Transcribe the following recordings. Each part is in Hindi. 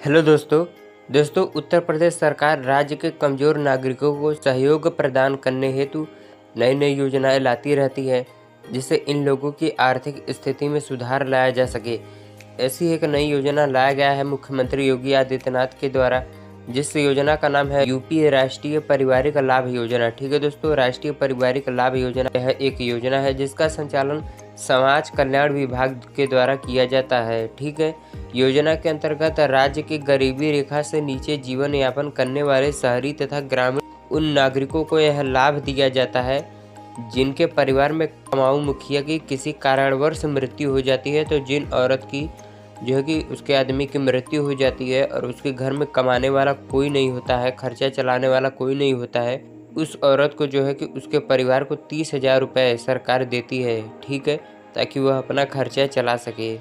हेलो दोस्तों उत्तर प्रदेश सरकार राज्य के कमज़ोर नागरिकों को सहयोग प्रदान करने हेतु नई नई योजनाएं लाती रहती है, जिससे इन लोगों की आर्थिक स्थिति में सुधार लाया जा सके। ऐसी एक नई योजना लाया गया है मुख्यमंत्री योगी आदित्यनाथ के द्वारा, जिस योजना का नाम है यूपी राष्ट्रीय पारिवारिक लाभ योजना। ठीक है दोस्तों, राष्ट्रीय पारिवारिक लाभ योजना यह एक योजना है जिसका संचालन समाज कल्याण विभाग के द्वारा किया जाता है। ठीक है, योजना के अंतर्गत राज्य की गरीबी रेखा से नीचे जीवन यापन करने वाले शहरी तथा ग्रामीण उन नागरिकों को यह लाभ दिया जाता है जिनके परिवार में कमाऊ मुखिया की किसी कारणवश मृत्यु हो जाती है। तो जिन औरत की जो है कि उसके आदमी की मृत्यु हो जाती है और उसके घर में कमाने वाला कोई नहीं होता है, खर्चा चलाने वाला कोई नहीं होता है, उस औरत को जो है कि उसके परिवार को 30,000 रुपये सरकार देती है। ठीक है, ताकि वह अपना खर्चा चला सके।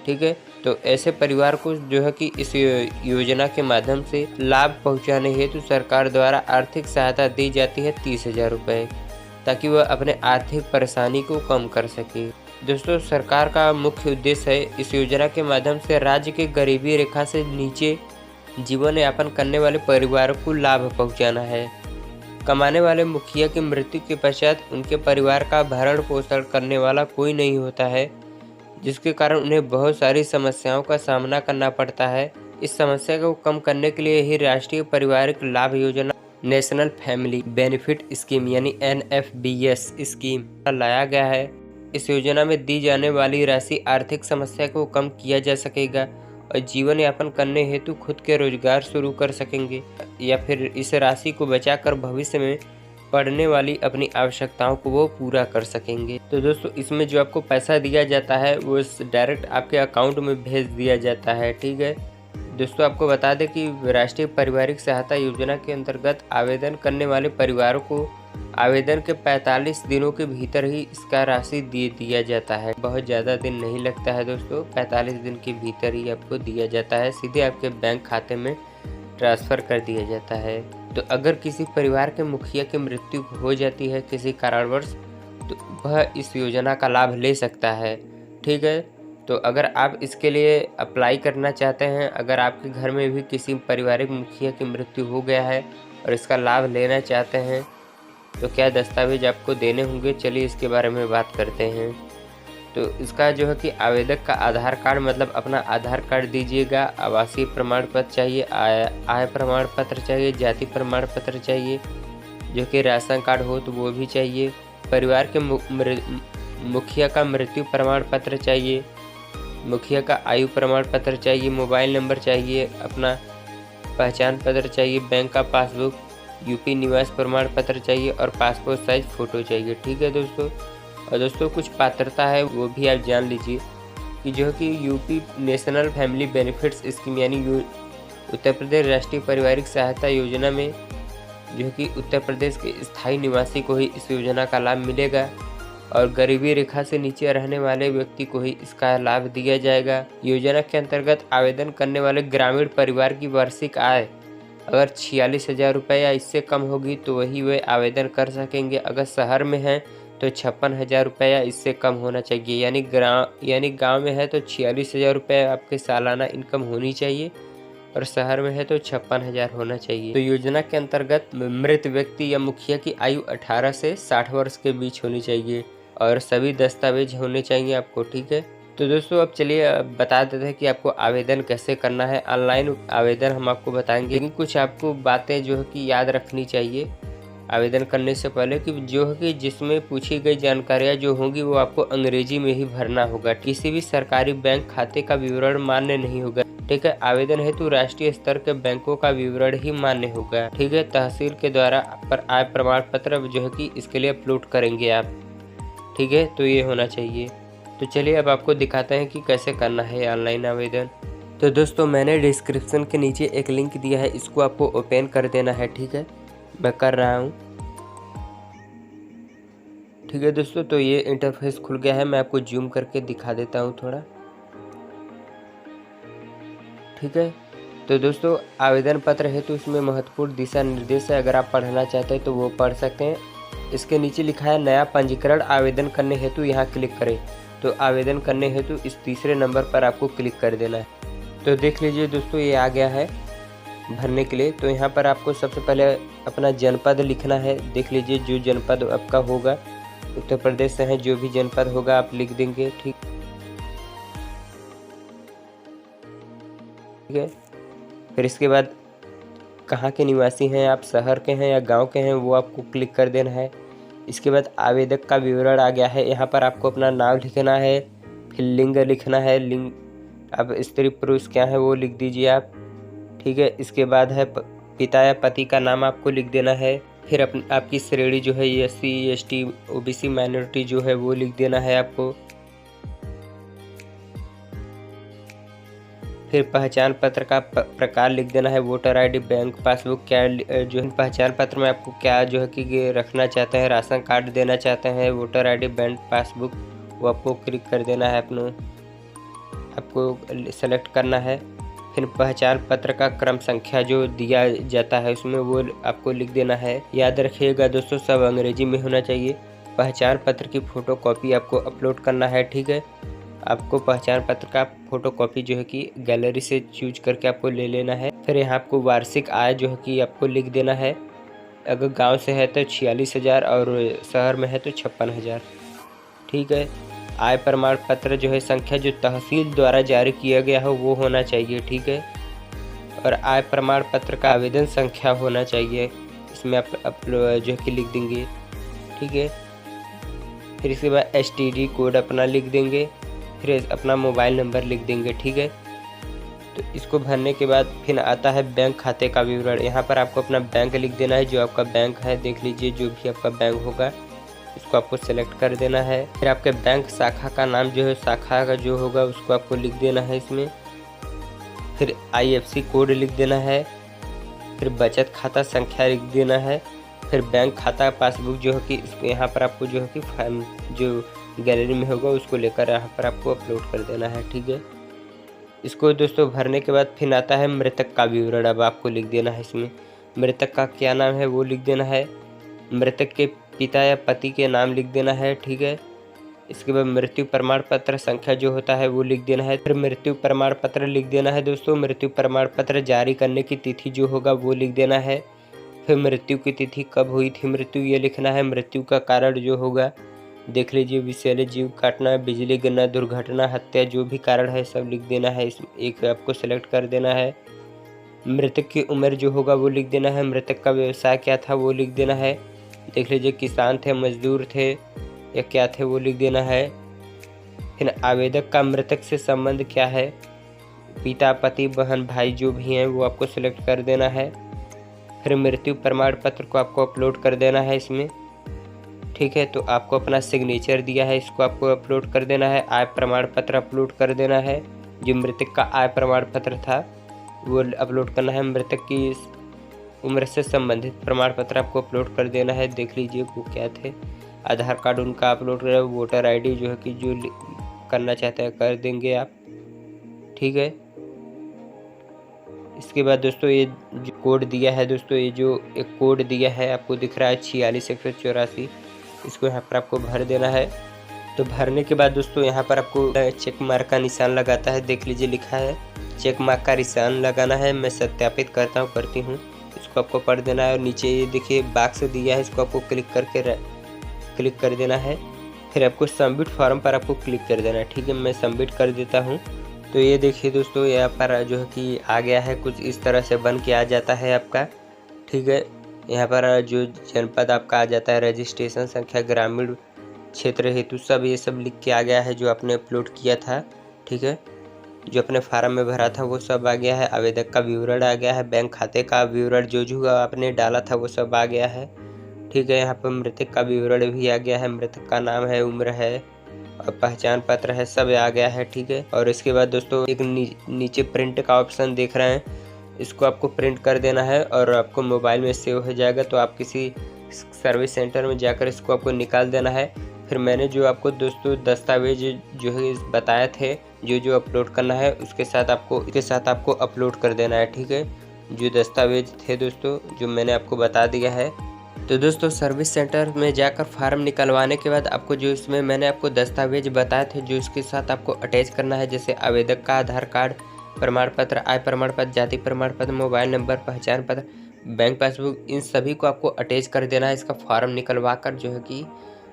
ठीक है, तो ऐसे परिवार को जो है कि इस योजना के माध्यम से लाभ पहुंचाने हेतु सरकार द्वारा आर्थिक सहायता दी जाती है 30,000 रुपये, ताकि वह अपने आर्थिक परेशानी को कम कर सके। दोस्तों, सरकार का मुख्य उद्देश्य है इस योजना के माध्यम से राज्य के गरीबी रेखा से नीचे जीवन यापन करने वाले परिवारों को लाभ पहुंचाना है। कमाने वाले मुखिया की मृत्यु के पश्चात उनके परिवार का भरण पोषण करने वाला कोई नहीं होता है, जिसके कारण उन्हें बहुत सारी समस्याओं का सामना करना पड़ता है। इस समस्या को कम करने के लिए ही राष्ट्रीय पारिवारिक लाभ योजना नेशनल फैमिली बेनिफिट स्कीम यानी NFBS स्कीम लाया गया है। इस योजना में दी जाने वाली राशि आर्थिक समस्या को कम किया जा सकेगा और जीवन यापन करने हेतु खुद के रोजगार शुरू कर सकेंगे, या फिर इस राशि को बचाकर भविष्य में पड़ने वाली अपनी आवश्यकताओं को वो पूरा कर सकेंगे। तो दोस्तों, इसमें जो आपको पैसा दिया जाता है वो डायरेक्ट आपके अकाउंट में भेज दिया जाता है। ठीक है दोस्तों, आपको बता दें कि राष्ट्रीय पारिवारिक सहायता योजना के अंतर्गत आवेदन करने वाले परिवारों को आवेदन के 45 दिनों के भीतर ही इसका राशि दे दिया जाता है। बहुत ज़्यादा दिन नहीं लगता है दोस्तों, 45 दिन के भीतर ही आपको दिया जाता है, सीधे आपके बैंक खाते में ट्रांसफ़र कर दिया जाता है। तो अगर किसी परिवार के मुखिया की मृत्यु हो जाती है किसी कारणवश, तो वह इस योजना का लाभ ले सकता है। ठीक है, तो अगर आप इसके लिए अप्लाई करना चाहते हैं, अगर आपके घर में भी किसी पारिवारिक मुखिया की मृत्यु हो गया है और इसका लाभ लेना चाहते हैं, तो क्या दस्तावेज आपको देने होंगे, चलिए इसके बारे में बात करते हैं। तो इसका जो है कि आवेदक का आधार कार्ड मतलब अपना आधार कार्ड दीजिएगा, आवासीय प्रमाण पत्र चाहिए, आय प्रमाण पत्र चाहिए, जाति प्रमाण पत्र चाहिए, जो कि राशन कार्ड हो तो वो भी चाहिए, परिवार के मुखिया का मृत्यु प्रमाण पत्र चाहिए, मुखिया का आयु प्रमाण पत्र चाहिए, मोबाइल नंबर चाहिए, अपना पहचान पत्र चाहिए, बैंक का पासबुक, यूपी निवास प्रमाण पत्र चाहिए और पासपोर्ट साइज फ़ोटो चाहिए। ठीक है दोस्तों, और दोस्तों कुछ पात्रता है वो भी आप जान लीजिए कि जो है कि UP national family benefits scheme यानी उत्तर प्रदेश राष्ट्रीय पारिवारिक सहायता योजना में जो है कि उत्तर प्रदेश के स्थायी निवासी को ही इस योजना का लाभ मिलेगा और गरीबी रेखा से नीचे रहने वाले व्यक्ति को ही इसका लाभ दिया जाएगा। योजना के अंतर्गत आवेदन करने वाले ग्रामीण परिवार की वार्षिक आय अगर 46,000 रुपये या इससे कम होगी तो वही वे आवेदन कर सकेंगे। अगर शहर में हैं तो 56,000 रुपये या इससे कम होना चाहिए, यानी गांव में है तो 46,000 रुपये आपके सालाना इनकम होनी चाहिए और शहर में है तो 56,000 होना चाहिए। तो योजना के अंतर्गत मृत व्यक्ति या मुखिया की आयु 18 से 60 वर्ष के बीच होनी चाहिए और सभी दस्तावेज होने चाहिए आपको। ठीक है, तो दोस्तों अब चलिए बता देते हैं कि आपको आवेदन कैसे करना है। ऑनलाइन आवेदन हम आपको बताएंगे, लेकिन कुछ आपको बातें जो है कि याद रखनी चाहिए आवेदन करने से पहले, कि जो है कि जिसमें पूछी गई जानकारियाँ जो होंगी वो आपको अंग्रेजी में ही भरना होगा। किसी भी सरकारी बैंक खाते का विवरण मान्य नहीं होगा। ठीक है, आवेदन हेतु राष्ट्रीय स्तर के बैंकों का विवरण ही मान्य होगा। ठीक है, तहसील के द्वारा पर आय प्रमाण पत्र जो है कि इसके लिए अपलोड करेंगे आप। ठीक है, तो ये होना चाहिए। तो चलिए अब आपको दिखाते हैं कि कैसे करना है ऑनलाइन आवेदन। तो दोस्तों मैंने डिस्क्रिप्शन के नीचे एक लिंक दिया है, इसको आपको ओपन कर देना है। ठीक है, मैं कर रहा हूँ। ठीक है दोस्तों, तो ये इंटरफेस खुल गया है, मैं आपको जूम करके दिखा देता हूँ थोड़ा। ठीक है, तो दोस्तों आवेदन पत्र है तो इसमें महत्वपूर्ण दिशा निर्देश है, अगर आप पढ़ना चाहते हैं तो वो पढ़ सकते हैं। इसके नीचे लिखा है नया पंजीकरण आवेदन करने हेतु यहाँ क्लिक करें। तो आवेदन करने हेतु इस तीसरे नंबर पर आपको क्लिक कर देना है। तो देख लीजिए दोस्तों, ये आ गया है भरने के लिए। तो यहाँ पर आपको सबसे पहले अपना जनपद लिखना है। देख लीजिए, जो जनपद आपका होगा, उत्तर प्रदेश से है, जो भी जनपद होगा आप लिख देंगे। ठीक है। फिर इसके बाद कहाँ के निवासी हैं आप, शहर के हैं या गांव के हैं, वो आपको क्लिक कर देना है। इसके बाद आवेदक का विवरण आ गया है। यहाँ पर आपको अपना नाम लिखना है, फिर लिंग लिखना है। लिंग अब स्त्री पुरुष क्या है वो लिख दीजिए आप। ठीक है। इसके बाद है पिता या पति का नाम आपको लिख देना है। फिर आपकी श्रेणी जो है SC ST OBC माइनॉरिटी जो है वो लिख देना है आपको। फिर पहचान पत्र का प्रकार लिख देना है, वोटर ID, बैंक पासबुक, क्या जो है पहचान पत्र में आपको क्या जो है कि रखना चाहते हैं, राशन कार्ड देना चाहते हैं, वोटर ID, बैंक पासबुक, वो आपको क्लिक कर देना है। आपको सेलेक्ट करना है। फिर पहचान पत्र का क्रम संख्या जो दिया जाता है उसमें वो आपको लिख देना है। याद रखिएगा दोस्तों, सब अंग्रेजी में होना चाहिए। पहचान पत्र की फ़ोटो कॉपी आपको अपलोड करना है। ठीक है। आपको पहचान पत्र का फ़ोटो कॉपी जो है कि गैलरी से चूज करके आपको ले लेना है। फिर यहाँ आपको वार्षिक आय जो है कि आपको लिख देना है। अगर गांव से है तो 46,000 और शहर में है तो 56,000। ठीक है। आय प्रमाण पत्र जो है संख्या जो तहसील द्वारा जारी किया गया हो वो होना चाहिए। ठीक है। और आय प्रमाण पत्र का आवेदन संख्या होना चाहिए, इसमें आप जो है कि लिख देंगे। ठीक है। फिर इसके बाद STD कोड अपना लिख देंगे, फिर अपना मोबाइल नंबर लिख देंगे। ठीक है। तो इसको भरने के बाद फिर आता है बैंक खाते का विवरण। यहाँ पर आपको अपना बैंक लिख देना है, जो आपका बैंक है। देख लीजिए, जो भी आपका बैंक होगा इसको आपको सेलेक्ट कर देना है। फिर आपके बैंक शाखा का नाम जो है, शाखा का जो होगा उसको आपको लिख देना है इसमें। फिर IFSC कोड लिख देना है। फिर बचत खाता संख्या लिख देना है। फिर बैंक खाता पासबुक जो है कि यहाँ पर आपको जो है कि जो गैलरी में होगा उसको लेकर यहाँ पर आपको अपलोड कर देना है। ठीक है। इसको दोस्तों भरने के बाद फिर आता है मृतक का विवरण। अब आपको लिख देना है इसमें मृतक का क्या नाम है वो लिख देना है। मृतक के पिता या पति के नाम लिख देना है। ठीक है। इसके बाद मृत्यु प्रमाण पत्र संख्या जो होता है वो लिख देना है। फिर मृत्यु प्रमाण पत्र लिख देना है दोस्तों। मृत्यु प्रमाण पत्र जारी करने की तिथि जो होगा वो लिख देना है। फिर मृत्यु की तिथि कब हुई थी मृत्यु ये लिखना है। मृत्यु का कारण जो होगा देख लीजिए, विषैले जीव काटना, बिजली गिरना, दुर्घटना, हत्या, जो भी कारण है सब लिख देना है। इस एक आपको सेलेक्ट कर देना है। मृतक की उम्र जो होगा वो लिख देना है। मृतक का व्यवसाय क्या था वो लिख देना है। देख लीजिए, किसान थे, मजदूर थे या क्या थे वो लिख देना है। फिर आवेदक का मृतक से संबंध क्या है, पिता, पति, बहन, भाई जो भी हैं वो आपको सिलेक्ट कर देना है। फिर मृत्यु प्रमाण पत्र को आपको अपलोड कर देना है इसमें। ठीक है। तो आपको अपना सिग्नेचर दिया है, इसको आपको अपलोड कर देना है। आय प्रमाण पत्र अपलोड कर देना है, जो मृतक का आय प्रमाण पत्र था वो अपलोड करना है। मृतक की उम्र से संबंधित प्रमाण पत्र आपको अपलोड कर देना है। देख लीजिए वो क्या थे, आधार कार्ड उनका अपलोड करें, वोटर ID जो है कि जो करना चाहते हैं कर देंगे आप। ठीक है। इसके बाद दोस्तों ये जो कोड दिया है दोस्तों, ये जो एक कोड दिया है आपको दिख रहा है 46,184, इसको यहाँ पर आपको भर देना है। तो भरने के बाद दोस्तों यहाँ पर आपको चेक मार्क का निशान लगाता है। देख लीजिए लिखा है चेक मार्क का निशान लगाना है। मैं सत्यापित करती हूँ। इसको आपको पढ़ देना है। और नीचे ये देखिए बॉक्स दिया है, इसको आपको क्लिक कर देना है। फिर आपको सबमिट फॉर्म पर आपको क्लिक कर देना है। ठीक है। मैं सबमिट कर देता हूँ। तो ये देखिए दोस्तों, यहाँ पर जो है कि आ गया है, कुछ इस तरह से बन के आ जाता है आपका। ठीक है। यहाँ पर जो जनपद आपका आ जाता है, रजिस्ट्रेशन संख्या, ग्रामीण क्षेत्र हेतु सब ये सब लिख के आ गया है जो आपने अपलोड किया था। ठीक है। जो अपने फार्म में भरा था वो सब आ गया है। आवेदक का विवरण आ गया है। बैंक खाते का विवरण जो आपने डाला था वो सब आ गया है। ठीक है। यहाँ पर मृतक का विवरण भी आ गया है। मृतक का नाम है, उम्र है और पहचान पत्र है, सब आ गया है। ठीक है। और इसके बाद दोस्तों एक नीचे प्रिंट का ऑप्शन देख रहे हैं, इसको आपको प्रिंट कर देना है और आपको मोबाइल में सेव हो जाएगा। तो आप किसी सर्विस सेंटर में जाकर इसको आपको निकाल देना है। फिर मैंने जो आपको दोस्तों दस्तावेज जो है बताए थे, जो अपलोड करना है इसके साथ आपको अपलोड कर देना है। ठीक है। जो दस्तावेज थे दोस्तों जो मैंने आपको बता दिया है। तो दोस्तों सर्विस सेंटर में जाकर फार्म निकलवाने के बाद आपको जो इसमें मैंने आपको दस्तावेज बताए थे जो इसके साथ आपको अटैच करना है, जैसे आवेदक का आधार कार्ड, प्रमाण पत्र, आय प्रमाण पत्र, जाति प्रमाण पत्र, मोबाइल नंबर, पहचान पत्र, बैंक पासबुक, इन सभी को आपको अटैच कर देना है। इसका फॉर्म निकलवा कर जो है कि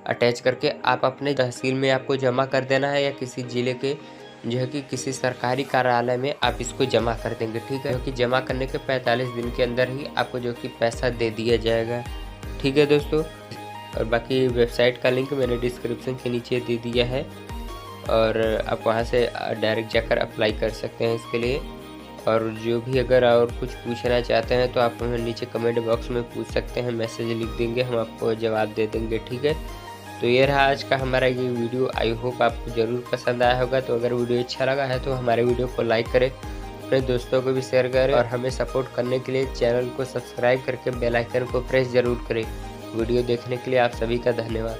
अटैच करके आप अपने तहसील में आपको जमा कर देना है, या किसी ज़िले के जो है कि किसी सरकारी कार्यालय में आप इसको जमा कर देंगे, ठीक है। क्योंकि जमा करने के 45 दिन के अंदर ही आपको जो कि पैसा दे दिया जाएगा, ठीक है दोस्तों। और बाकी वेबसाइट का लिंक मैंने डिस्क्रिप्शन के नीचे दे दिया है, और आप वहां से डायरेक्ट जाकर अप्लाई कर सकते हैं इसके लिए। और जो भी अगर और कुछ पूछना चाहते हैं तो आप हमें नीचे कमेंट बॉक्स में पूछ सकते हैं, मैसेज लिख देंगे, हम आपको जवाब दे देंगे, ठीक है। तो ये रहा आज का हमारा ये वीडियो। आई होप आपको ज़रूर पसंद आया होगा। तो अगर वीडियो अच्छा लगा है तो हमारे वीडियो को लाइक करें, अपने दोस्तों को भी शेयर करें, और हमें सपोर्ट करने के लिए चैनल को सब्सक्राइब करके बेल आइकन को प्रेस ज़रूर करें। वीडियो देखने के लिए आप सभी का धन्यवाद।